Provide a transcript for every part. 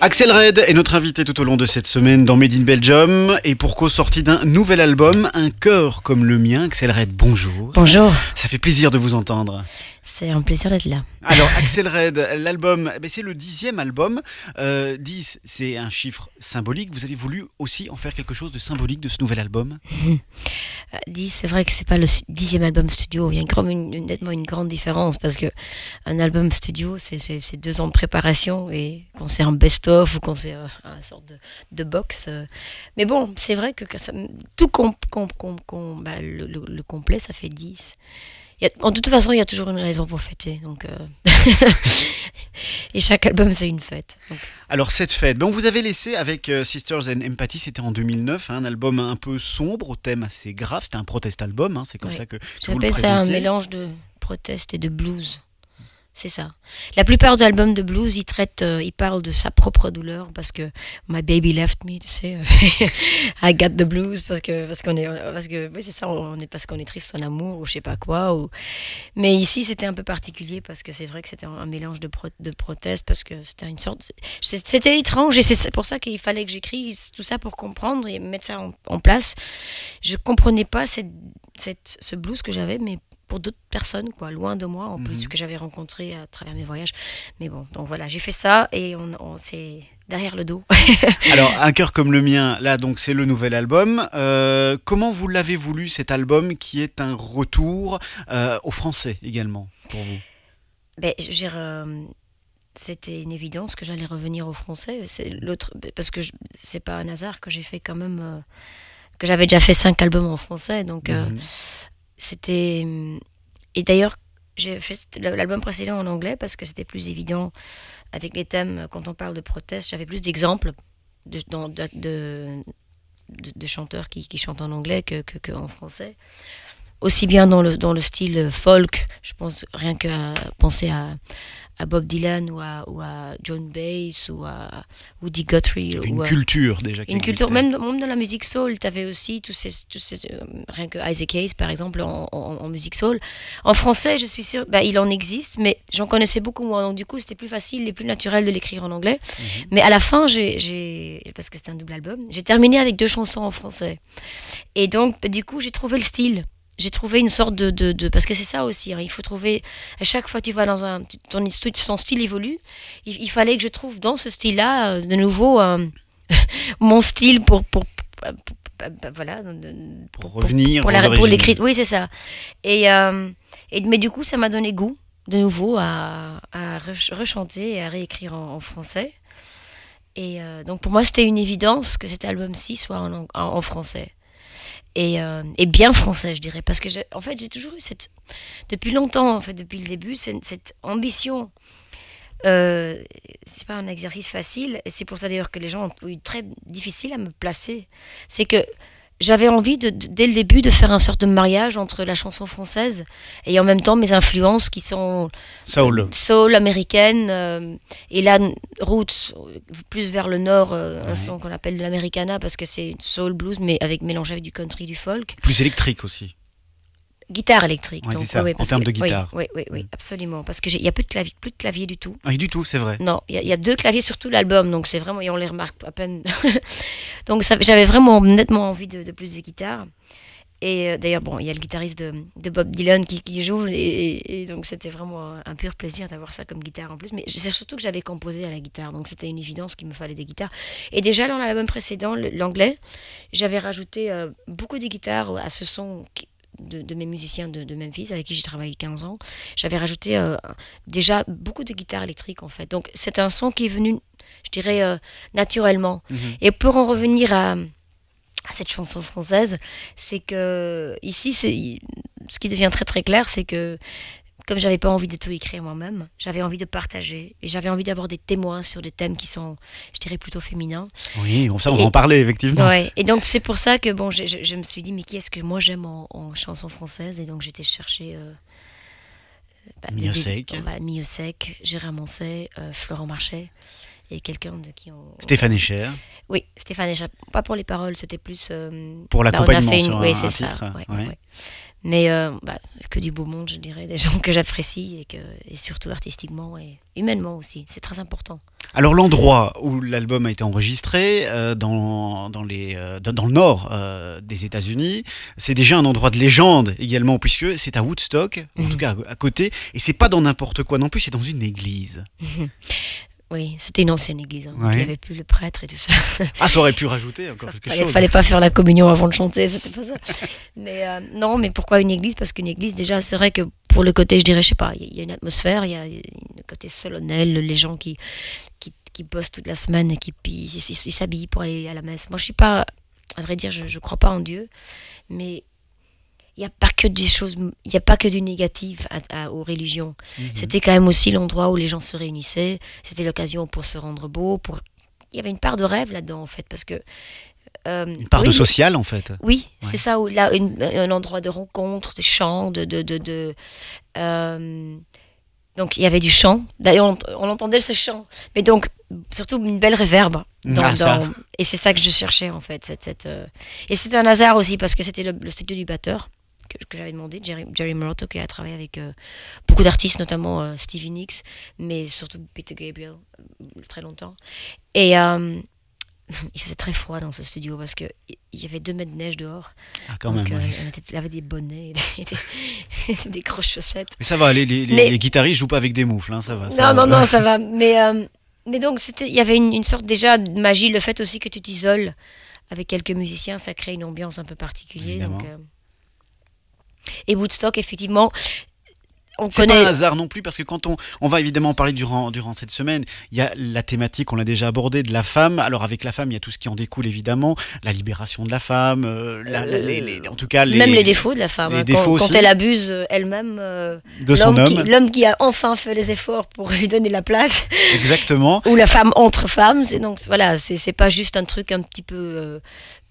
Axel Red est notre invité tout au long de cette semaine dans Made in Belgium et pour cause sortie d'un nouvel album, Un cœur comme le mien. Axel Red, bonjour. Bonjour. Ça fait plaisir de vous entendre. C'est un plaisir d'être là. Alors Axel Red, l'album, c'est le 10e album. 10, c'est un chiffre symbolique. Vous avez voulu aussi en faire quelque chose de symbolique de ce nouvel album? 10, c'est vrai que c'est pas le 10e album studio. Il y a nettement une grande différence parce que un album studio, c'est 2 ans de préparation et qu'on c'est un best-of ou qu'on c'est une sorte de box. Mais bon, c'est vrai que tout le complet, ça fait 10. De toute façon, il y a toujours une raison pour fêter. Donc, et chaque album, c'est une fête. Donc. Alors, cette fête, vous avez laissé avec Sisters and Empathy, c'était en 2009, un album un peu sombre, au thème assez grave. C'était un protest album, c'est comme ça que vous le J'appelle présentiez. ça un mélange de protest et de blues. C'est ça. La plupart des albums de blues, ils parlent de sa propre douleur parce que my baby left me, tu sais. I got the blues parce que oui, c'est ça, parce qu'on est triste en amour ou je sais pas quoi. Mais ici, c'était un peu particulier parce que c'est vrai que c'était un mélange de proteste parce que c'était une sorte, c'était étrange et c'est pour ça qu'il fallait que j'écrive tout ça pour comprendre et mettre ça en place. Je comprenais pas ce blues que j'avais, mais pour d'autres personnes, loin de moi, en plus que j'avais rencontré à travers mes voyages. Mais bon, donc voilà, j'ai fait ça et c'est derrière le dos. Alors, Un cœur comme le mien, là, donc c'est le nouvel album. Comment vous l'avez voulu, cet album qui est un retour au français également, pour vous? C'était une évidence que j'allais revenir au français. Parce que c'est pas un hasard que j'ai fait quand même... que j'avais déjà fait 5 albums en français, donc... C'était... Et d'ailleurs, j'ai fait l'album précédent en anglais parce que c'était plus évident avec les thèmes. Quand on parle de proteste, j'avais plus d'exemples de chanteurs qui chantent en anglais qu'en français. Aussi bien dans le style folk, je pense rien qu'à penser à Bob Dylan ou à John Baez ou à Woody Guthrie. Une culture déjà qui existait. Même dans la musique soul, tu avais aussi tous ces rien que Isaac Hayes par exemple en musique soul. En français, je suis sûre, il en existe, mais j'en connaissais beaucoup moins. Donc du coup, c'était plus facile et plus naturel de l'écrire en anglais. Mais à la fin, parce que c'était un double album, j'ai terminé avec 2 chansons en français. Et donc, du coup, j'ai trouvé le style. J'ai trouvé une sorte parce que c'est ça aussi, il faut trouver, à chaque fois que tu vas dans ton style évolue, il fallait que je trouve dans ce style-là, de nouveau, mon style pour revenir pour l'écrire. Oui, c'est ça. Mais du coup, ça m'a donné goût, de nouveau, à rechanter et à réécrire en français. Et donc, pour moi, c'était une évidence que cet album-ci soit en français. Et bien français, je dirais, parce que j'ai toujours eu depuis longtemps, depuis le début, cette ambition. C'est pas un exercice facile, et c'est pour ça d'ailleurs que les gens ont eu très difficile à me placer. C'est que j'avais envie dès le début de faire un sorte de mariage entre la chanson française et en même temps mes influences qui sont soul américaine et la roots plus vers le nord, un son qu'on appelle de l'americana parce que c'est soul blues mais mélangé avec du country, du folk. Plus électrique aussi. Guitare électrique. Oui, c'est ça, en termes de guitare. Oui, absolument. Parce qu'il n'y a plus de clavier du tout. Oui, du tout, c'est vrai. Non, il y a 2 claviers sur tout l'album, donc c'est vraiment, et on les remarque à peine. Donc j'avais vraiment nettement envie de plus de guitare. Et d'ailleurs, il y a le guitariste de Bob Dylan qui joue, et donc c'était vraiment un pur plaisir d'avoir ça comme guitare en plus. Mais c'est surtout que j'avais composé à la guitare, donc c'était une évidence qu'il me fallait des guitares. Et déjà dans l'album précédent, l'anglais, j'avais rajouté beaucoup de guitares à ce son de mes musiciens de Memphis avec qui j'ai travaillé 15 ans. J'avais rajouté déjà beaucoup de guitares électriques en fait. Donc c'est un son qui est venu, je dirais, naturellement. Et pour en revenir à cette chanson française, c'est que ici, ce qui devient très très clair, c'est que comme j'avais pas envie de tout écrire moi-même, j'avais envie de partager et j'avais envie d'avoir des témoins sur des thèmes qui sont, je dirais, plutôt féminins. Oui, ça on va en parler effectivement. Ouais, et donc c'est pour ça que je me suis dit mais qui est-ce que moi j'aime en chanson française, et donc j'étais chercher Miossec, Gérard Manset, Florent Marchais et quelqu'un de qui on... Stéphane Echer. Oui, Stéphane Echer. Pas pour les paroles, c'était plus... pour l'accompagnement sur oui, un c'est titre. Ça, ouais. Mais que du beau monde, je dirais, des gens que j'apprécie et surtout artistiquement et humainement aussi. C'est très important. Alors l'endroit où l'album a été enregistré, dans le nord des États-Unis, c'est déjà un endroit de légende également, puisque c'est à Woodstock, en tout cas à côté, et c'est pas dans n'importe quoi non plus, c'est dans une église. Oui, c'était une ancienne église, hein, donc il Ouais. n'y avait plus le prêtre et tout ça. Ah, ça aurait pu rajouter encore quelque chose. Fallait pas faire la communion avant de chanter, c'était pas ça. Mais non, mais pourquoi une église? Parce qu'une église, déjà, c'est vrai que pour le côté, je dirais, je sais pas, il y a une atmosphère, il y a le côté solennel, les gens qui bossent toute la semaine et ils s'habillent pour aller à la messe. Moi, je suis pas, à vrai dire, je crois pas en Dieu, mais il n'y a pas que des choses, il n'y a pas que du négatif aux religions. Mhm. C'était quand même aussi l'endroit où les gens se réunissaient. C'était l'occasion pour se rendre beau. Il y avait une part de rêve là-dedans, en fait, parce que... Une part de oui, social en fait. oui, Ouais. c'est ça, là, un endroit de rencontre, de chant, donc il y avait du chant. D'ailleurs, on entendait ce chant. Mais donc, surtout une belle réverbe. Ah, ça. Et c'est ça que je cherchais, en fait. Et c'était un hasard aussi, parce que c'était le studio du batteur que j'avais demandé, Jerry Morotto, qui a travaillé avec beaucoup d'artistes, notamment Stevie Nicks, mais surtout Peter Gabriel, très longtemps. Et il faisait très froid dans ce studio, parce qu'il y avait 2 mètres de neige dehors. Ah, quand Donc, même. Ouais. il avait des bonnets, des grosses chaussettes. Mais ça va, Mais- les guitaristes jouent pas avec des moufles, hein, ça va. Non, non, non, ça va. Mais donc, il y avait une sorte déjà de magie. Le fait aussi que tu t'isoles avec quelques musiciens, ça crée une ambiance un peu particulière. Évidemment. Et Woodstock, effectivement, on C'est connaît. pas un hasard non plus, parce que quand on va évidemment en parler durant cette semaine, il y a la thématique, on l'a déjà abordée, de la femme. Alors avec la femme, il y a tout ce qui en découle évidemment, la libération de la femme, en tout cas Même les défauts de la femme. les Hein, défauts quand aussi. elle abuse elle-même, de son homme. l'homme qui a enfin fait les efforts pour lui donner la place, Exactement. ou la femme entre femmes. Donc voilà, c'est pas juste un truc un petit peu,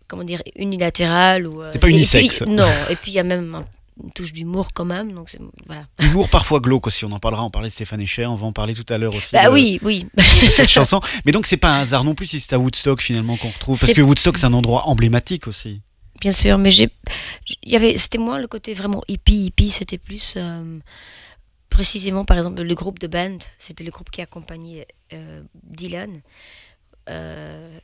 comment dire, unilatéral. C'est pas unisexe. Non, et puis il y a même une touche d'humour quand même. Donc voilà. Humour parfois glauque aussi, on en parlera, on parlait de Stéphane Echer, on va en parler tout à l'heure aussi. Bah oui, oui. De cette chanson. Mais donc c'est pas un hasard non plus si c'est à Woodstock finalement qu'on retrouve, parce C'est- que Woodstock c'est un endroit emblématique aussi. Bien sûr, mais c'était moins le côté vraiment hippie, c'était plus précisément, par exemple, le groupe de band, c'était le groupe qui accompagnait Dylan,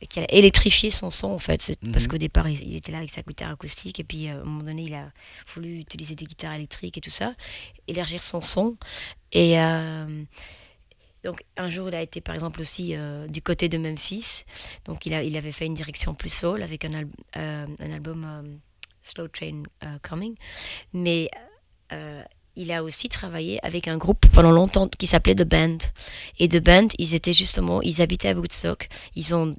qui a électrifié son son en fait, parce qu'au départ il était là avec sa guitare acoustique et puis à un moment donné il a voulu utiliser des guitares électriques et tout ça, élargir son son et donc un jour il a été par exemple aussi du côté de Memphis, donc il avait fait une direction plus soul avec un album Slow Train Coming, mais il a aussi travaillé avec un groupe pendant longtemps qui s'appelait The Band. Et The Band, ils habitaient à Woodstock, ils ont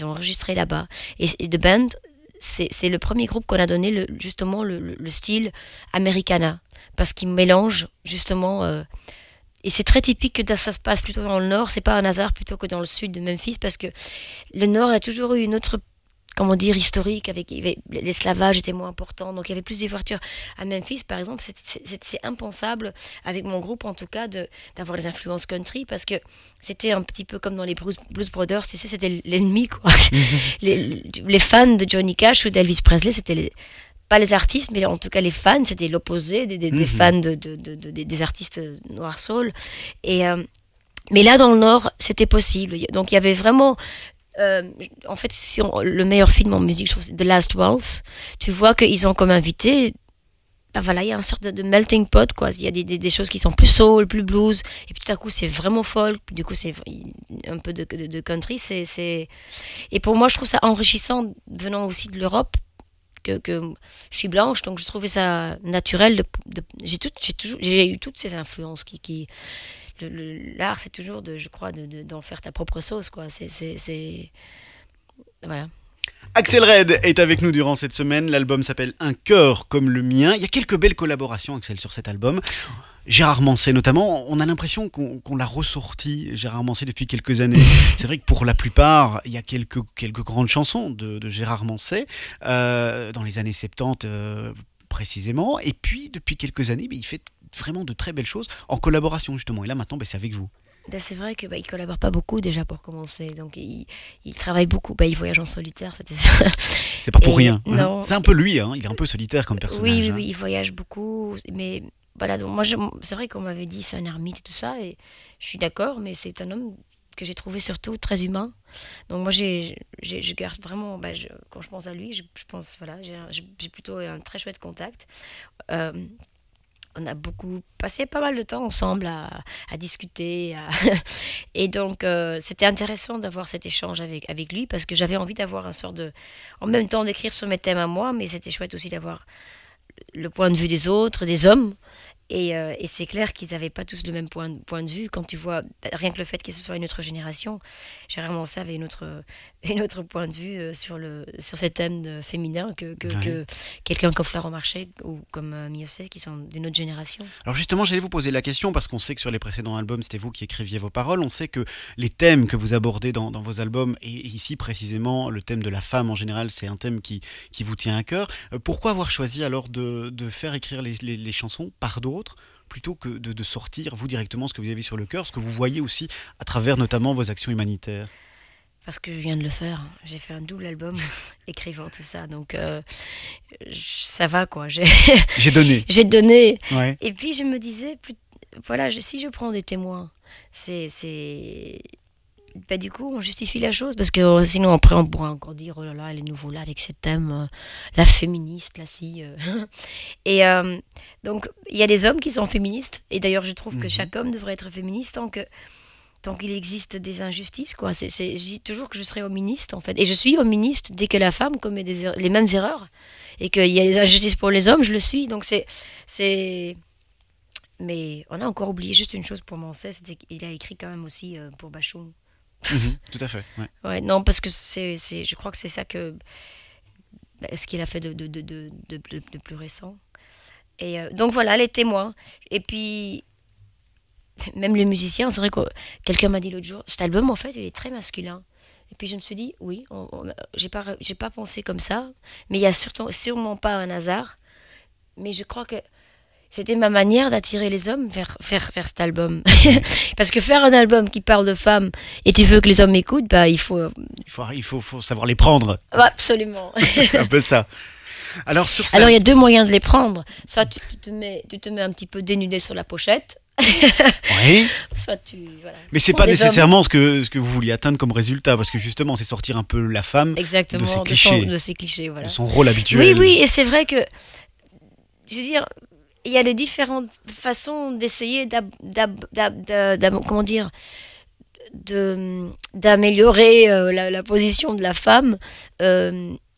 enregistré là-bas. Et The Band, c'est le premier groupe qu'on a donné justement le style Americana, parce qu'il mélange justement... et c'est très typique que ça se passe plutôt dans le nord, c'est pas un hasard plutôt que dans le sud de Memphis, parce que le nord a toujours eu une autre, comment dire, historique, l'esclavage était moins important, donc il y avait plus d'ouverture. À Memphis, par exemple, c'est impensable, avec mon groupe en tout cas, d'avoir des influences country, parce que c'était un petit peu comme dans les Blues Brothers, tu sais, c'était l'ennemi, quoi. Les fans de Johnny Cash ou d'Elvis Presley, c'était pas les artistes, mais en tout cas les fans, c'était l'opposé des fans des artistes noirs soul. Mais là, dans le Nord, c'était possible. Donc il y avait vraiment... en fait, le meilleur film en musique, je trouve, c'est The Last Waltz. Tu vois qu'ils ont comme invité, ben voilà, il y a une sorte de melting pot, quoi. Il y a des choses qui sont plus soul, plus blues, et puis tout à coup c'est vraiment folk, du coup c'est un peu de country. Et pour moi, je trouve ça enrichissant venant aussi de l'Europe, que je suis blanche, donc je trouvais ça naturel. J'ai eu toutes ces influences l'art, c'est toujours je crois, d'en faire ta propre sauce, quoi. Voilà. Axel Red est avec nous durant cette semaine. L'album s'appelle Un cœur comme le mien. Il y a quelques belles collaborations, Axel, sur cet album. Gérard Manset notamment, on a l'impression qu'on l'a ressorti, Gérard Manset, depuis quelques années. C'est vrai que pour la plupart, il y a quelques grandes chansons de Gérard Manset, dans les années 70 précisément. Et puis, depuis quelques années, il fait vraiment de très belles choses en collaboration justement. Et là maintenant, c'est avec vous. Ben, c'est vrai qu'il ne collabore pas beaucoup déjà pour commencer, donc il travaille beaucoup, il voyage en solitaire, c'est ça. C'est pas pour rien. Non. C'est un peu lui, hein. Il est un peu solitaire comme personnage. Oui, il voyage beaucoup, mais voilà, donc moi c'est vrai qu'on m'avait dit c'est un ermite et tout ça, et je suis d'accord, mais c'est un homme que j'ai trouvé surtout très humain. Donc moi, je garde vraiment, quand je pense à lui, je pense, voilà, j'ai plutôt un très chouette contact. Euh, on a beaucoup passé pas mal de temps ensemble à discuter. Et donc, c'était intéressant d'avoir cet échange avec lui parce que j'avais envie d'avoir un sort de... En même temps d'écrire sur mes thèmes à moi, mais c'était chouette aussi d'avoir le point de vue des autres, des hommes. Et c'est clair qu'ils n'avaient pas tous le même point de vue. Quand tu vois, rien que le fait que ce soit une autre génération, Gérard ça avait une autre point de vue sur ces thèmes féminins que quelqu'un comme Florent Marchais ou comme Miocé, qui sont d'une autre génération. Alors justement, j'allais vous poser la question parce qu'on sait que sur les précédents albums, c'était vous qui écriviez vos paroles. On sait que les thèmes que vous abordez dans vos albums, et ici précisément le thème de la femme en général, c'est un thème qui vous tient à cœur. Pourquoi avoir choisi alors de faire écrire les chansons par d'autres plutôt que de sortir vous directement ce que vous avez sur le cœur, ce que vous voyez aussi à travers notamment vos actions humanitaires? Parce que je viens de le faire. J'ai fait un double album écrivant tout ça. Donc, ça va, quoi. J'ai donné. J'ai donné. Ouais. Et puis, je me disais, voilà, si je prends des témoins, du coup, on justifie la chose. Parce que sinon, après, on pourrait encore dire, oh là là, elle est nouveau là avec ces thèmes, la féministe, là, si. Et donc, il y a des hommes qui sont féministes. Et d'ailleurs, je trouve que chaque homme devrait être féministe tant qu'il existe des injustices, quoi. Je dis toujours que je serai hoministe, en fait. Et je suis hoministe dès que la femme commet les mêmes erreurs. Et qu'il y a des injustices pour les hommes, je le suis. Donc Mais on a encore oublié juste une chose pour Mancet, c'était qu'il a écrit quand même aussi pour Bachung. Tout à fait, ouais. Ouais, non, parce que je crois que c'est ça ce qu'il a fait de plus récent. Et donc voilà, les témoins. Et puis... Même les musiciens, c'est vrai que quelqu'un m'a dit l'autre jour, cet album en fait il est très masculin. Et puis je me suis dit, oui, j'ai pas pensé comme ça, mais il y a sûrement pas un hasard. Mais je crois que c'était ma manière d'attirer les hommes vers cet album. Parce que faire un album qui parle de femmes et tu veux que les hommes écoutent, il faut savoir les prendre. Absolument. Un peu ça. Alors il y a deux moyens de les prendre. Soit tu te mets un petit peu dénudé sur la pochette. Oui. Soit mais c'est pas nécessairement ce que vous vouliez atteindre comme résultat, parce que justement c'est sortir un peu la femme exactement, de ses clichés, voilà. De son rôle habituel. Oui, et c'est vrai que, je veux dire, il y a des différentes façons d'essayer d'améliorer la position de la femme.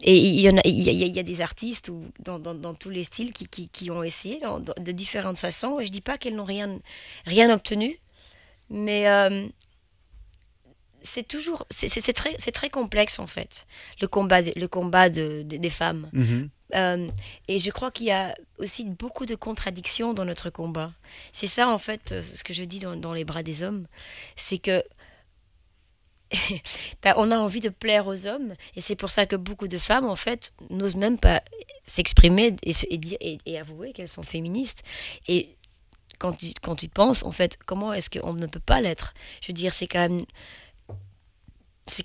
Et il y a des artistes dans tous les styles qui ont essayé de différentes façons. Et je ne dis pas qu'elles n'ont rien obtenu, mais c'est très complexe en fait, le combat des femmes. Et je crois qu'il y a aussi beaucoup de contradictions dans notre combat. C'est ça en fait, ce que je dis dans Les bras des hommes, c'est que on a envie de plaire aux hommes et c'est pour ça que beaucoup de femmes en fait n'osent même pas s'exprimer et avouer qu'elles sont féministes. Et quand tu penses en fait, comment est-ce qu'on ne peut pas l'être? Je veux dire, c'est quand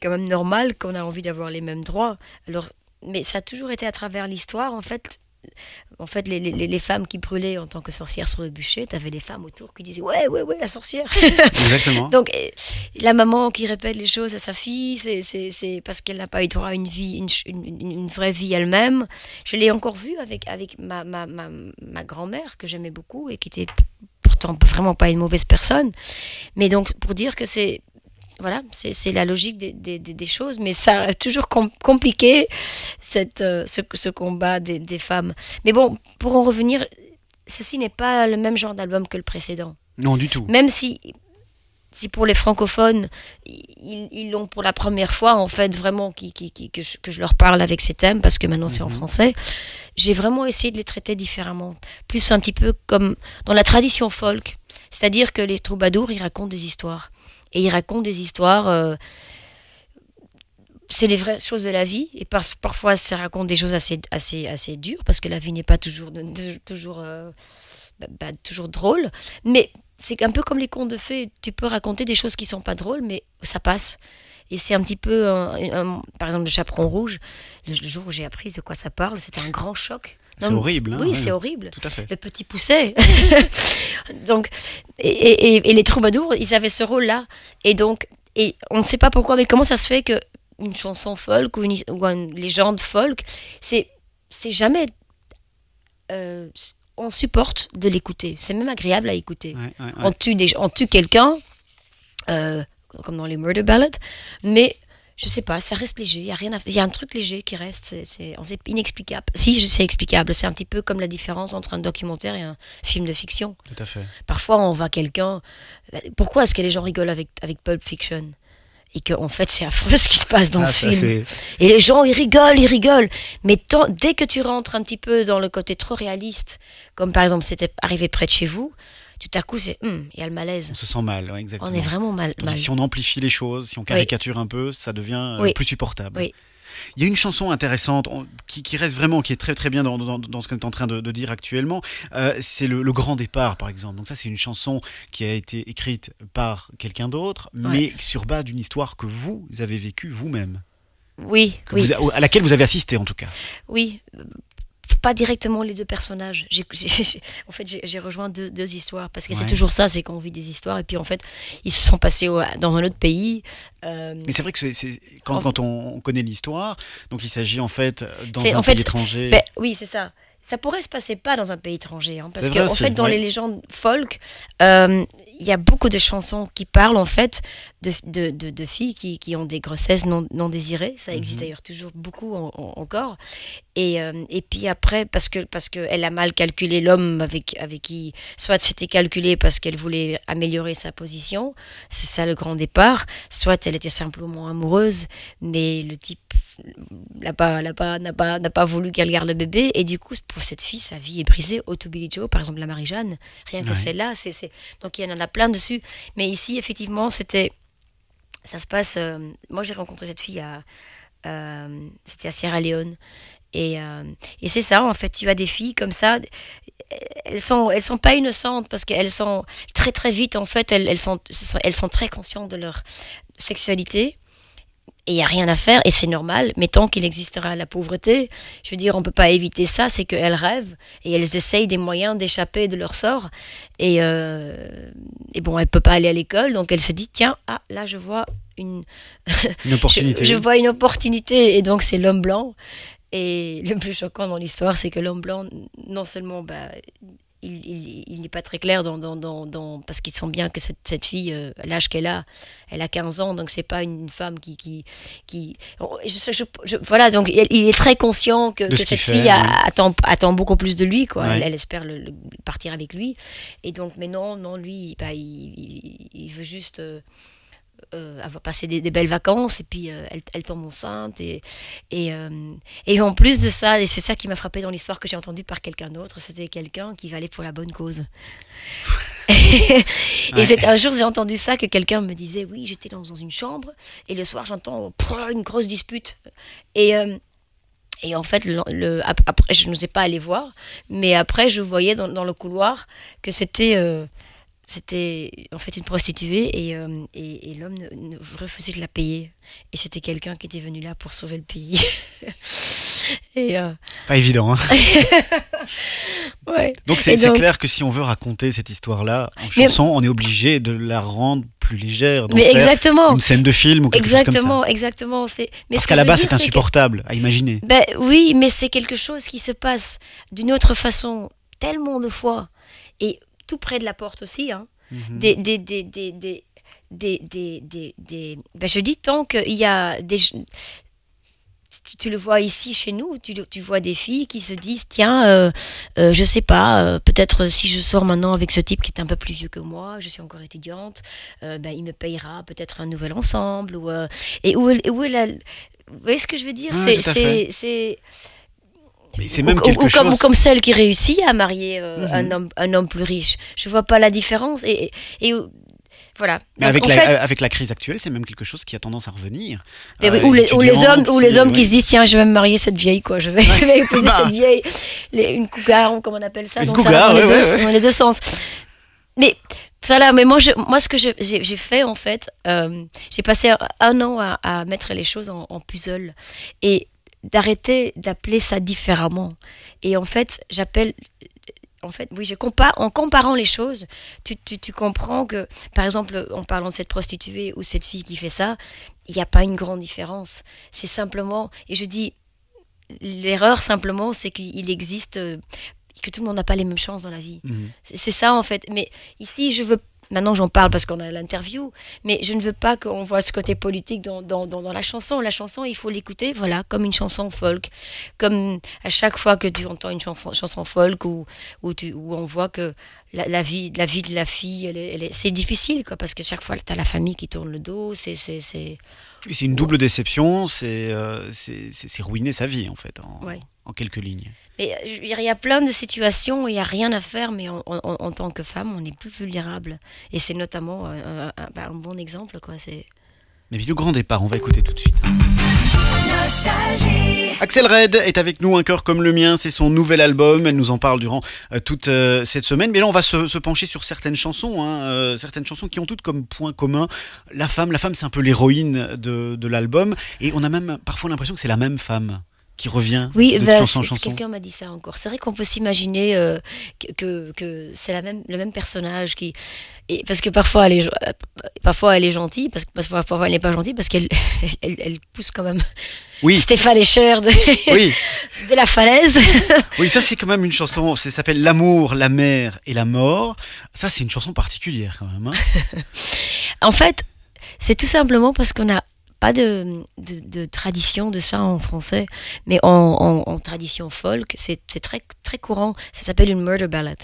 même normal qu'on a envie d'avoir les mêmes droits. Alors, mais ça a toujours été à travers l'histoire en fait. Les femmes qui brûlaient en tant que sorcières sur le bûcher, t'avais les femmes autour qui disaient ouais, la sorcière. Exactement. Donc la maman qui répète les choses à sa fille, c'est parce qu'elle n'a pas eu droit à une vie, une vraie vie elle-même. Je l'ai encore vu avec ma grand-mère que j'aimais beaucoup et qui était pourtant vraiment pas une mauvaise personne. Mais donc pour dire que c'est la logique des choses, mais ça a toujours compliqué ce combat des femmes. Mais bon, pour en revenir, ceci n'est pas le même genre d'album que le précédent. Non, du tout. Même si pour les francophones, ils l'ont pour la première fois, en fait, vraiment, que je leur parle avec ces thèmes, parce que maintenant c'est en français, j'ai vraiment essayé de les traiter différemment. Plus un petit peu comme dans la tradition folk. C'est-à-dire que les troubadours, ils racontent des histoires. Et ils racontent des histoires, c'est les vraies choses de la vie. Et parfois, ça raconte des choses assez dures, parce que la vie n'est pas toujours drôle. Mais c'est un peu comme les contes de fées. Tu peux raconter des choses qui ne sont pas drôles, mais ça passe. Et c'est un petit peu, par exemple, le Chaperon Rouge. Le jour où j'ai appris de quoi ça parle, c'était un grand choc. C'est horrible. Oui, c'est horrible. Tout à fait. Le petit pousset. Donc, et les troubadours, ils avaient ce rôle-là. Et donc, et on ne sait pas pourquoi, mais comment ça se fait que une chanson folk ou une légende folk, c'est jamais on supporte de l'écouter. C'est même agréable à écouter. On tue quelqu'un, comme dans les murder ballads, mais je sais pas, ça reste léger. Il y a un truc léger qui reste. C'est inexplicable. Si, c'est explicable. C'est un petit peu comme la différence entre un documentaire et un film de fiction. Tout à fait. Parfois, on voit quelqu'un. Pourquoi est-ce que les gens rigolent avec Pulp Fiction? Et qu'en fait, c'est affreux ce qui se passe dans ce film. Et les gens, ils rigolent. Mais dès que tu rentres un petit peu dans le côté trop réaliste, comme par exemple, c'était arrivé près de chez vous, tout à coup, il y a le malaise. On se sent mal, exactement. On est vraiment mal. Si on amplifie les choses, si on caricature un peu, ça devient plus supportable. Oui. Il y a une chanson intéressante qui reste vraiment, qui est très très bien dans ce qu'on est en train de dire actuellement. C'est le Grand Départ, par exemple. Donc ça, c'est une chanson qui a été écrite par quelqu'un d'autre, mais sur base d'une histoire que vous avez vécue vous-même. Oui. À laquelle vous avez assisté, en tout cas. Oui. Pas directement les deux personnages. En fait, j'ai rejoint deux histoires, parce que c'est toujours ça, c'est qu'on vit des histoires, et puis en fait, ils se sont passés dans un autre pays. Mais c'est vrai que quand on connaît l'histoire, donc il s'agit en fait dans un pays étranger. Oui, c'est ça. Ça pourrait se passer pas dans un pays étranger, hein, parce qu'en fait, dans les légendes folk, il y a beaucoup de chansons qui parlent en fait de filles qui ont des grossesses non désirées. Ça existe d'ailleurs toujours beaucoup encore. Et puis après, parce que elle a mal calculé l'homme avec qui, soit c'était calculé parce qu'elle voulait améliorer sa position, c'est ça le grand départ, soit elle était simplement amoureuse, mais le type n'a pas voulu qu'elle garde le bébé, et du coup pour cette fille sa vie est brisée. Auto Billy Joe, par exemple, la Marie-Jeanne, rien que celle-là, donc il y en a plein dessus. Mais ici effectivement ça se passe, moi j'ai rencontré cette fille c'était à Sierra Leone, et c'est ça en fait, tu as des filles comme ça, elles sont pas innocentes, parce qu'elles sont très très vite en fait, elles sont très conscientes de leur sexualité. Et il n'y a rien à faire, et c'est normal, mais tant qu'il existera la pauvreté, je veux dire, on ne peut pas éviter ça, c'est qu'elles rêvent, et elles essayent des moyens d'échapper de leur sort, et bon, elle ne peut pas aller à l'école, donc elle se dit, tiens, là je vois une opportunité. je vois une opportunité, et donc c'est l'homme blanc, et le plus choquant dans l'histoire, c'est que l'homme blanc, non seulement, il n'est pas très clair parce qu'ils sentent bien que cette fille, l'âge qu'elle a, elle a 15 ans, donc c'est pas une femme qui voilà, donc il est très conscient que cette fille attend beaucoup plus de lui, quoi. Elle espère partir avec lui, et donc, mais non, lui, il veut juste avoir passé des belles vacances, et puis elle tombe enceinte, et en plus de ça, et c'est ça qui m'a frappé dans l'histoire que j'ai entendue par quelqu'un d'autre, c'était quelqu'un qui va aller pour la bonne cause. Et c'est un jour j'ai entendu ça, que quelqu'un me disait, oui, j'étais dans une chambre, et le soir j'entends une grosse dispute, et en fait, après, je n'osais pas aller voir, mais après je voyais dans le couloir que c'était en fait une prostituée, et l'homme ne refusait de la payer. Et c'était quelqu'un qui était venu là pour sauver le pays. Pas évident, hein. Ouais. Donc c'est clair que si on veut raconter cette histoire-là en chanson, on est obligé de la rendre plus légère. Mais exactement. Une scène de film ou quelque chose comme ça. Exactement. Parce qu'à la base, c'est insupportable à imaginer. Oui, mais c'est quelque chose qui se passe d'une autre façon tellement de fois. Et tout près de la porte aussi, hein. Je dis, tant qu'il y a des... Tu le vois ici chez nous, tu vois des filles qui se disent, tiens, je sais pas, peut-être si je sors maintenant avec ce type qui est un peu plus vieux que moi, je suis encore étudiante, il me payera peut-être un nouvel ensemble, et où est la... Vous voyez ce que je veux dire? Mais c'est même quelque chose... comme celle qui réussit à marier un homme plus riche. Je vois pas la différence. Et voilà. Mais avec la crise actuelle, c'est même quelque chose qui a tendance à revenir. Ou les hommes qui se disent, tiens, je vais me marier cette vieille, quoi. Je vais épouser cette vieille, une cougar, ou comme on appelle ça. Une donc cougar, ça va dans les deux sens. Mais voilà, mais moi ce que j'ai fait, en fait, j'ai passé un an à mettre les choses en puzzle, et d'arrêter d'appeler ça différemment. Et en fait, j'appelle en fait, oui, en comparant les choses, tu comprends que, par exemple, en parlant de cette prostituée ou cette fille qui fait ça, il n'y a pas une grande différence. C'est simplement, et je dis, l'erreur simplement, c'est qu'il existe, que tout le monde n'a pas les mêmes chances dans la vie. C'est ça en fait. Mais ici, maintenant j'en parle parce qu'on a l'interview, mais je ne veux pas qu'on voit ce côté politique dans la chanson. La chanson, il faut l'écouter, voilà, comme une chanson folk. Comme à chaque fois que tu entends une chanson folk où on voit que la vie de la fille, c'est difficile, quoi, parce que chaque fois, tu as la famille qui tourne le dos, c'est une double déception, c'est ruiner sa vie, en fait, en quelques lignes. Mais il y a plein de situations où il n'y a rien à faire, mais en tant que femme, on est plus vulnérable. Et c'est notamment un bon exemple, quoi. Mais le grand départ, on va écouter tout de suite. Nostalgie. Axel Red est avec nous, Un cœur comme le mien, c'est son nouvel album, elle nous en parle durant toute cette semaine. Mais là on va se pencher sur certaines chansons, certaines chansons qui ont toutes comme point commun la femme c'est un peu l'héroïne de l'album, et on a même parfois l'impression que c'est la même femme qui revient de chanson en chanson. Quelqu'un m'a dit ça encore. C'est vrai qu'on peut s'imaginer que c'est le même personnage parce que parfois elle est gentille, parce que parfois elle n'est pas gentille, parce qu'elle elle pousse quand même Stéphane Escher de la falaise. Oui, ça c'est quand même une chanson, ça s'appelle L'amour, la mer et la mort. Ça c'est une chanson particulière quand même. En fait, c'est tout simplement parce qu'on a pas de tradition de ça en français, mais en tradition folk, c'est très, très courant. Ça s'appelle une murder ballad.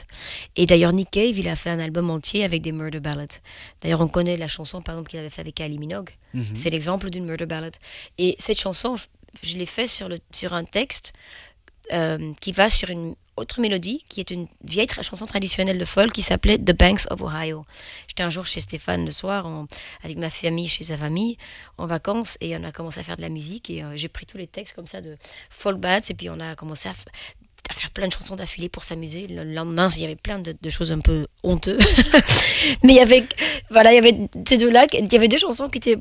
Et d'ailleurs, Nick Cave, il a fait un album entier avec des murder ballads. D'ailleurs, on connaît la chanson, par exemple, qu'il avait fait avec Kylie Minogue. C'est l'exemple d'une murder ballad. Et cette chanson, je l'ai fait sur un texte qui va sur une autre mélodie, qui est une vieille chanson traditionnelle de folk qui s'appelait The Banks of Ohio. J'étais un jour chez Stéphane le soir, avec ma famille, chez sa famille, en vacances, et on a commencé à faire de la musique, et j'ai pris tous les textes comme ça de folk ballads, et puis on a commencé à faire plein de chansons d'affilée pour s'amuser. Le lendemain, il y avait plein de choses un peu honteuses. Mais il y avait ces deux-là, il y avait deux chansons qui étaient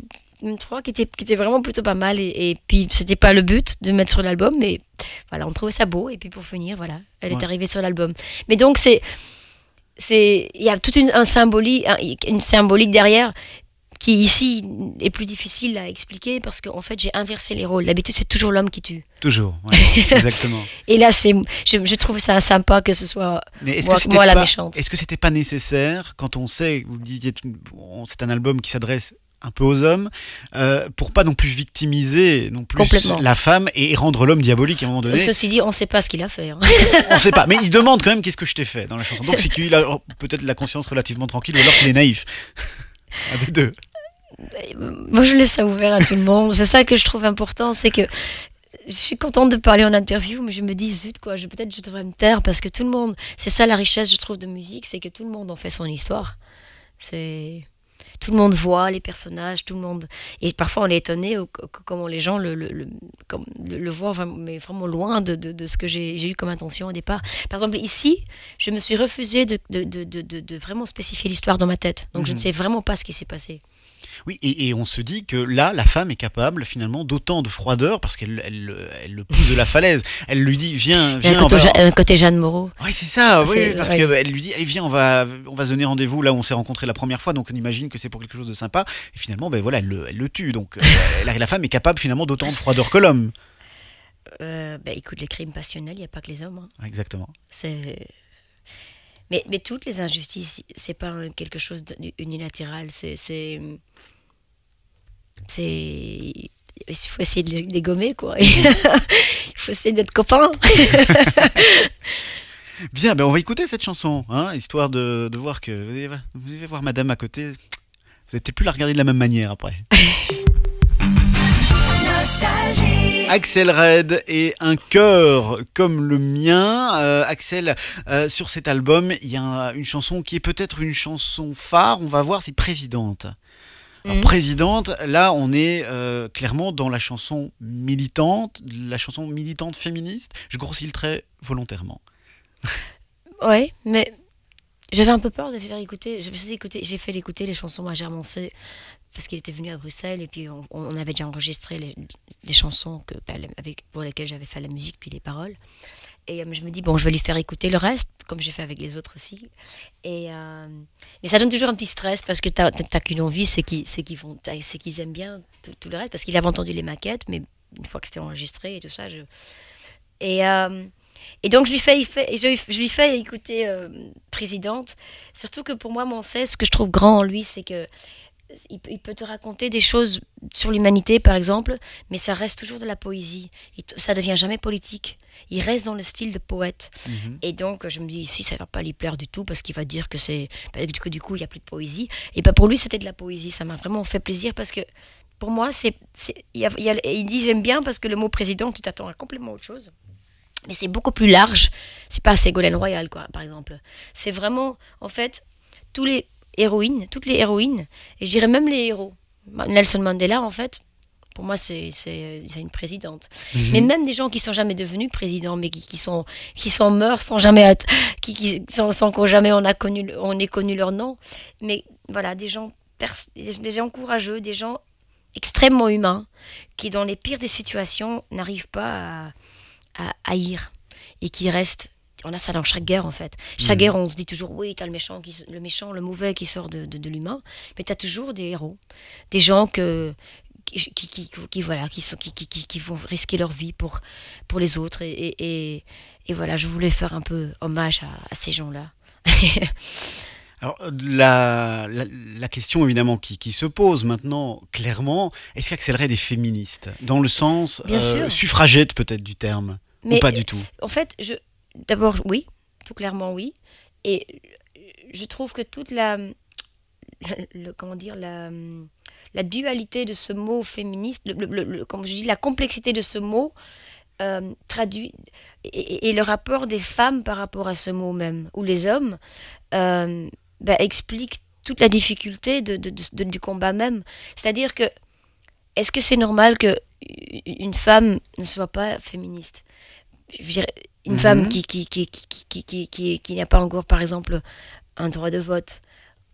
vraiment plutôt pas mal, et puis c'était pas le but de mettre sur l'album, mais voilà, on trouvait ça beau, et puis pour finir, voilà, elle est arrivée sur l'album. Mais donc il y a toute une symbolique derrière qui ici est plus difficile à expliquer, parce qu'en fait j'ai inversé les rôles. D'habitude c'est toujours l'homme qui tue. Toujours, ouais, exactement. Et là je trouve ça sympa que ce soit moi la méchante. Est-ce que c'était pas nécessaire, quand on sait, vous le disiez, c'est un album qui s'adresse un peu aux hommes, pour pas non plus victimiser la femme et rendre l'homme diabolique à un moment donné. Ceci dit, on sait pas ce qu'il a fait. On sait pas, mais il demande quand même qu'est-ce que je t'ai fait dans la chanson. Donc c'est qu'il a peut-être la conscience relativement tranquille, ou alors qu'il est naïf. Un des deux. Moi je laisse ça ouvert à tout le monde. C'est ça que je trouve important, c'est que je suis contente de parler en interview, mais je me dis zut quoi, peut-être je devrais me taire, parce que tout le monde, c'est ça la richesse je trouve de musique, c'est que tout le monde en fait son histoire. Tout le monde voit les personnages, tout le monde, et parfois on est étonné comment les gens le voient, mais vraiment loin de ce que j'ai eu comme intention au départ. Par exemple ici, je me suis refusée de vraiment spécifier l'histoire dans ma tête, donc je ne sais vraiment pas ce qui s'est passé. Oui, et on se dit que là, la femme est capable finalement d'autant de froideur, parce qu'elle le pousse de la falaise. Elle lui dit viens. Il y a un côté Jeanne Moreau. Oui, c'est ça. Oui, parce qu'elle lui dit allez viens, on va se donner rendez-vous là où on s'est rencontrés la première fois. Donc on imagine que c'est pour quelque chose de sympa. Et finalement, elle le tue. Donc la femme est capable finalement d'autant de froideur que l'homme. Écoute, les crimes passionnels, il n'y a pas que les hommes. Exactement. Mais toutes les injustices, c'est pas quelque chose d'unilatéral. Il faut essayer de les gommer, quoi. Il faut essayer d'être copains. Bien, on va écouter cette chanson, histoire de voir que vous allez voir madame à côté. Vous n'allez peut-être plus la regarder de la même manière après. Axel Red et Un cœur comme le mien. Axel, sur cet album, il y a une chanson qui est peut-être une chanson phare, on va voir, c'est Présidente. Alors, Présidente, là on est clairement dans la chanson militante féministe. Je grossis le trait volontairement. Ouais, mais J'avais un peu peur de faire écouter. J'ai fait écouter les chansons à Germancé parce qu'il était venu à Bruxelles et puis on avait déjà enregistré les chansons pour lesquelles j'avais fait la musique puis les paroles. Et je me dis, bon, je vais lui faire écouter le reste, comme j'ai fait avec les autres aussi. Mais ça donne toujours un petit stress parce que t'as qu'une envie, c'est qu'ils aiment bien tout le reste. Parce qu'il avait entendu les maquettes, mais une fois que c'était enregistré et tout ça, et, euh, et donc je lui fais écouter Présidente. Surtout que pour moi, ce que je trouve grand en lui, c'est que il peut te raconter des choses sur l'humanité, par exemple, mais ça reste toujours de la poésie. Ça devient jamais politique. Il reste dans le style de poète. Et donc, je me dis, si ça va pas lui plaire du tout, parce qu'il va dire que du coup, il n'y a plus de poésie. Et ben pour lui, c'était de la poésie. Ça m'a vraiment fait plaisir parce que, pour moi, il dit, j'aime bien parce que le mot président, tu t'attends à complètement autre chose. Mais c'est beaucoup plus large. C'est pas Ségolène Royal, quoi, par exemple. C'est vraiment, en fait, toutes les héroïnes, et je dirais même les héros. Nelson Mandela, en fait, pour moi, c'est une présidente. Mais même des gens qui sont jamais devenus présidents, mais qui sont morts sans jamais sans qu'on jamais on ait connu leur nom. Mais voilà, des gens courageux, des gens extrêmement humains, qui dans les pires des situations n'arrivent pas à haïr et qui restent. On a ça dans chaque guerre en fait. Chaque guerre, on se dit toujours oui, t'as le méchant, le mauvais qui sort de l'humain, mais t'as toujours des héros, des gens qui vont risquer leur vie pour les autres et voilà, je voulais faire un peu hommage à ces gens-là. Alors, la question évidemment qui se pose maintenant, clairement, est-ce qu'Axel Red est féministe? Dans le sens suffragette peut-être du terme, mais ou pas du tout? En fait, d'abord, oui, tout clairement oui. Et je trouve que toute comment dire, la dualité de ce mot féministe, comme je dis, la complexité de ce mot traduit et le rapport des femmes par rapport à ce mot même, ou les hommes, explique toute la difficulté du combat même. C'est-à-dire que, est-ce que c'est normal que une femme ne soit pas féministe? Je veux dire, une femme qui n'a pas encore, par exemple, un droit de vote.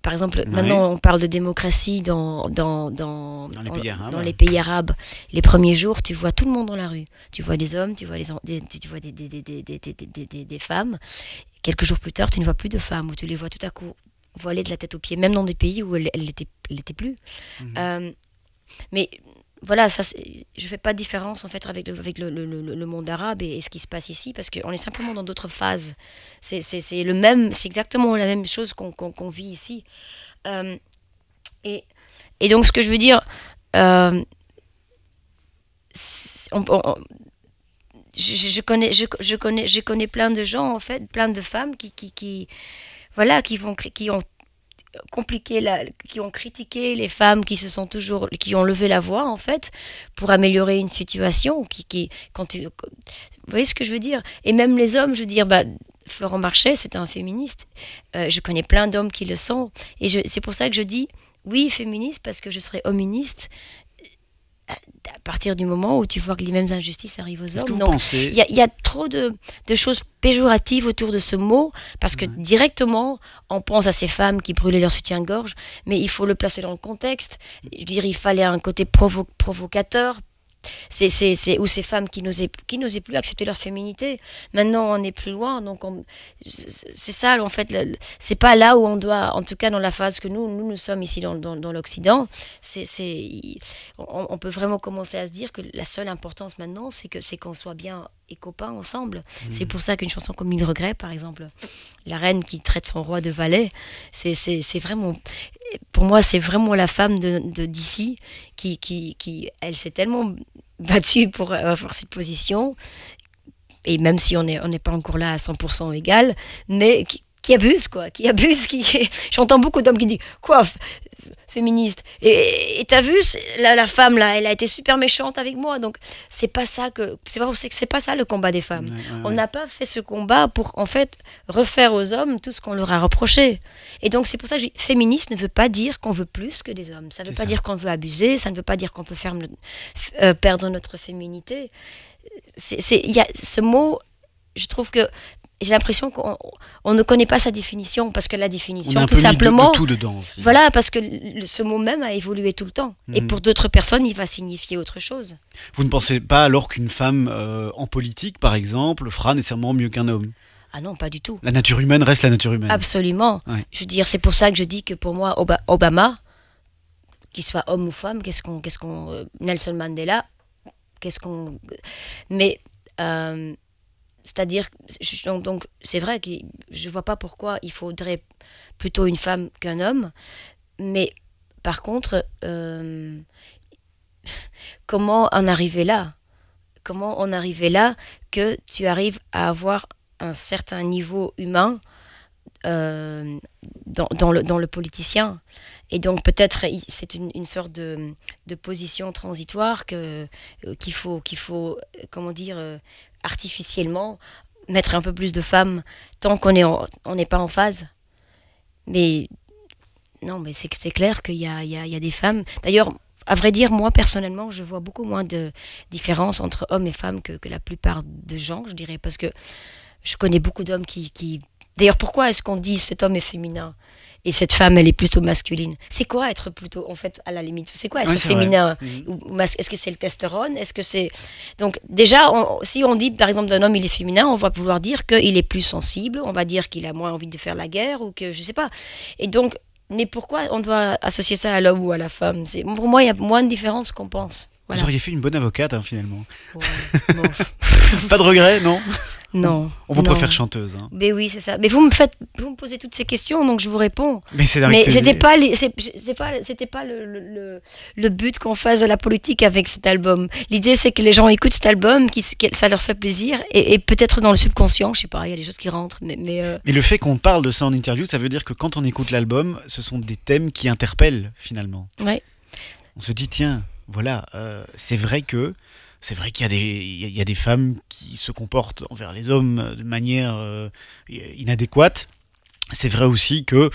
Par exemple, maintenant, on parle de démocratie dans les pays arabes. Les premiers jours, tu vois tout le monde dans la rue. Tu vois des hommes, tu vois des femmes. Quelques jours plus tard, tu ne vois plus de femmes, ou tu les vois tout à coup voilées de la tête aux pieds, même dans des pays où elles n'étaient plus. Mais voilà, je fais pas de différence en fait avec le monde arabe et ce qui se passe ici, parce qu'on est simplement dans d'autres phases. C'est exactement la même chose qu'on vit ici. Et donc ce que je veux dire, je connais plein de gens en fait, plein de femmes qui ont critiqué les femmes qui ont levé la voix en fait pour améliorer une situation vous voyez ce que je veux dire? Et même les hommes, je veux dire, Florent Marchais, c'est un féministe. Je connais plein d'hommes qui le sont, et c'est pour ça que je dis oui féministe, parce que je serais hoministe à partir du moment où tu vois que les mêmes injustices arrivent aux hommes. Donc, il y a trop de choses péjoratives autour de ce mot, parce que directement, on pense à ces femmes qui brûlaient leur soutien-gorge, mais il faut le placer dans le contexte. Je veux dire, il fallait un côté provocateur. C'est ou ces femmes qui n'osaient plus accepter leur féminité. Maintenant, on est plus loin, donc c'est ça en fait. C'est pas là où on doit, en tout cas dans la phase que nous sommes ici dans l'Occident. On peut vraiment commencer à se dire que la seule importance maintenant, c'est qu'on soit bien et copains ensemble. C'est pour ça qu'une chanson comme Mille regrets, par exemple, la reine qui traite son roi de valet, c'est vraiment, pour moi, c'est vraiment la femme d'ici qui elle s'est tellement battue pour avoir cette position, et même si on n'est pas encore là à 100% égal, mais qui abuse, quoi, j'entends beaucoup d'hommes qui disent quoi, féministe, et t'as vu la femme là, elle a été super méchante avec moi. Donc c'est pas ça le combat des femmes. On n'a pas fait ce combat pour en fait refaire aux hommes tout ce qu'on leur a reproché. Et donc c'est pour ça que féministe ne veut pas dire qu'on veut plus que des hommes, ça veut pas dire qu'on veut abuser, ça ne veut pas dire qu'on peut perdre notre féminité. Il y a ce mot, je trouve que j'ai l'impression qu'on ne connaît pas sa définition, parce que la On a définition, un tout peu mis simplement, de tout dedans aussi. voilà, parce que ce mot même a évolué tout le temps. Et pour d'autres personnes, il va signifier autre chose. Vous ne pensez pas alors qu'une femme en politique, par exemple, fera nécessairement mieux qu'un homme? Ah non, pas du tout. La nature humaine reste la nature humaine. Absolument. Ouais. Je veux dire, c'est pour ça que je dis que pour moi, Obama, qu'il soit homme ou femme, Nelson Mandela, mais c'est-à-dire, donc c'est vrai que je vois pas pourquoi il faudrait plutôt une femme qu'un homme, mais par contre, comment en arriver là? Comment en arriver là que tu arrives à avoir un certain niveau humain dans le politicien? Et donc peut-être c'est une sorte de position transitoire qu'il faut comment dire, artificiellement mettre un peu plus de femmes tant qu'on n'est pas en phase. Mais non, mais c'est clair qu'il y a des femmes. D'ailleurs, à vrai dire, moi personnellement, je vois beaucoup moins de différence entre hommes et femmes que la plupart des gens, je dirais, parce que je connais beaucoup d'hommes qui... D'ailleurs, pourquoi est-ce qu'on dit cet homme est féminin et cette femme, elle est plutôt masculine? C'est quoi être plutôt, en fait, à la limite? C'est quoi être féminin? Est-ce que c'est le testostérone? Est-ce que c'est... Donc, déjà, si on dit, par exemple, d'un homme, il est féminin, on va pouvoir dire qu'il est plus sensible, on va dire qu'il a moins envie de faire la guerre, ou que, je sais pas. Et donc, mais pourquoi on doit associer ça à l'homme ou à la femme? Pour moi, il y a moins de différence qu'on pense. Voilà. Vous auriez fait une bonne avocate, hein, finalement. Ouais, bon. Pas de regret, non? Non. On vous préfère chanteuse. Hein. Mais oui, c'est ça. Mais vous me posez toutes ces questions, donc je vous réponds. Mais c'est Mais c'était pas le but qu'on fasse de la politique avec cet album. L'idée, c'est que les gens écoutent cet album, que ça leur fait plaisir, et peut-être dans le subconscient, je sais pas, il y a des choses qui rentrent. Mais le fait qu'on parle de ça en interview, ça veut dire que quand on écoute l'album, ce sont des thèmes qui interpellent finalement. Ouais. On se dit tiens, voilà, c'est vrai qu'il y a des femmes qui se comportent envers les hommes de manière inadéquate. C'est vrai aussi que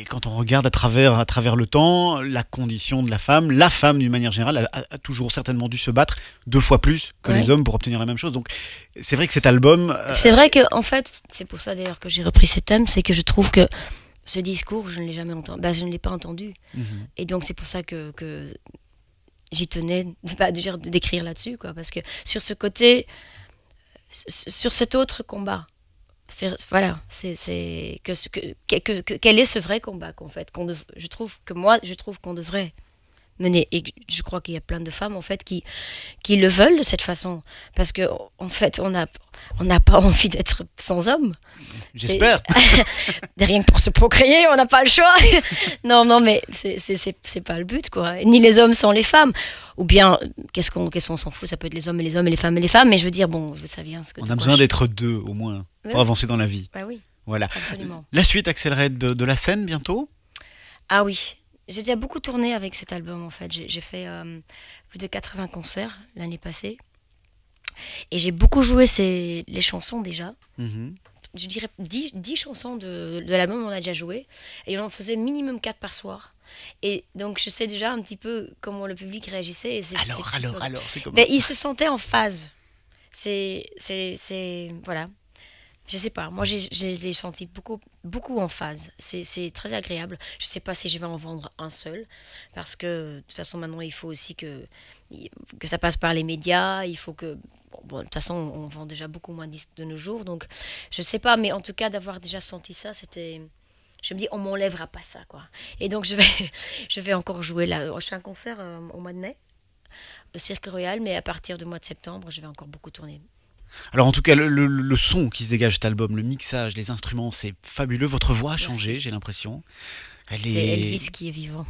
quand on regarde à travers le temps, la condition de la femme d'une manière générale, a toujours certainement dû se battre 2 fois plus que les hommes pour obtenir la même chose. Donc c'est vrai que cet album... C'est vrai que, en fait, c'est pour ça d'ailleurs que j'ai repris ce thème, c'est que je trouve que ce discours, je ne l'ai jamais entendu. Je ne l'ai pas entendu. Et donc c'est pour ça que j'y tenais d'écrire là-dessus, quoi, parce que sur ce côté, sur cet autre combat, quel est ce vrai combat je trouve qu'on devrait mener, et je crois qu'il y a plein de femmes en fait qui le veulent de cette façon, parce que en fait on n'a pas envie d'être sans hommes. J'espère. Rien que pour se procréer, on n'a pas le choix. non, mais c'est pas le but, quoi. Ni les hommes sans les femmes. Ou bien, qu'est-ce qu'on s'en fout? Ça peut être les hommes et les hommes et les femmes et les femmes. Mais je veux dire, bon, ça vient. On a besoin d'être 2 au moins pour avancer dans la vie. Bah oui. Voilà. Absolument. La suite accélérée de la scène bientôt. Ah oui. J'ai déjà beaucoup tourné avec cet album, en fait. J'ai fait plus de 80 concerts l'année passée. Et j'ai beaucoup joué les chansons déjà. Je dirais 10 chansons de l'album, on a déjà joué. Et on en faisait minimum 4 par soir. Et donc je sais déjà un petit peu comment le public réagissait. Alors, c'est comment? Mais il se sentait en phase. Voilà. Je sais pas, moi je les ai sentis beaucoup en phase. C'est très agréable. Je sais pas si je vais en vendre un seul, parce que de toute façon maintenant il faut aussi que ça passe par les médias. Il faut que de toute façon on vend déjà beaucoup moins de disques de nos jours, donc je sais pas, mais en tout cas d'avoir déjà senti ça, je me dis on m'enlèvera pas ça, quoi. Et donc je vais encore jouer là. Je fais un concert au mois de mai au Cirque Royal, mais à partir du mois de septembre je vais encore beaucoup tourner. Alors en tout cas, le son qui se dégage de cet album, le mixage, les instruments, c'est fabuleux. Votre voix a changé, j'ai l'impression. C'est Elvis qui est vivant.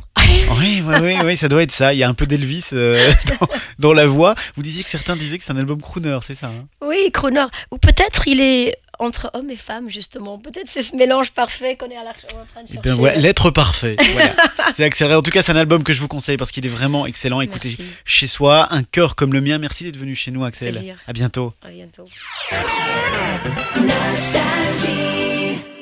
Oui, ça doit être ça. Il y a un peu d'Elvis dans la voix. Vous disiez que certains disaient que c'est un album crooner, c'est ça, hein? Oui, crooner. Ou peut-être il est entre hommes et femmes, justement. Peut-être c'est ce mélange parfait qu'on est en train de chercher. Eh bien, voilà, l'être parfait. Voilà. C'est accéléré. En tout cas, c'est un album que je vous conseille parce qu'il est vraiment excellent. Écoutez, chez soi, un cœur comme le mien. Merci d'être venu chez nous, Axel. Plaisir. À bientôt. À bientôt. Nostalgie.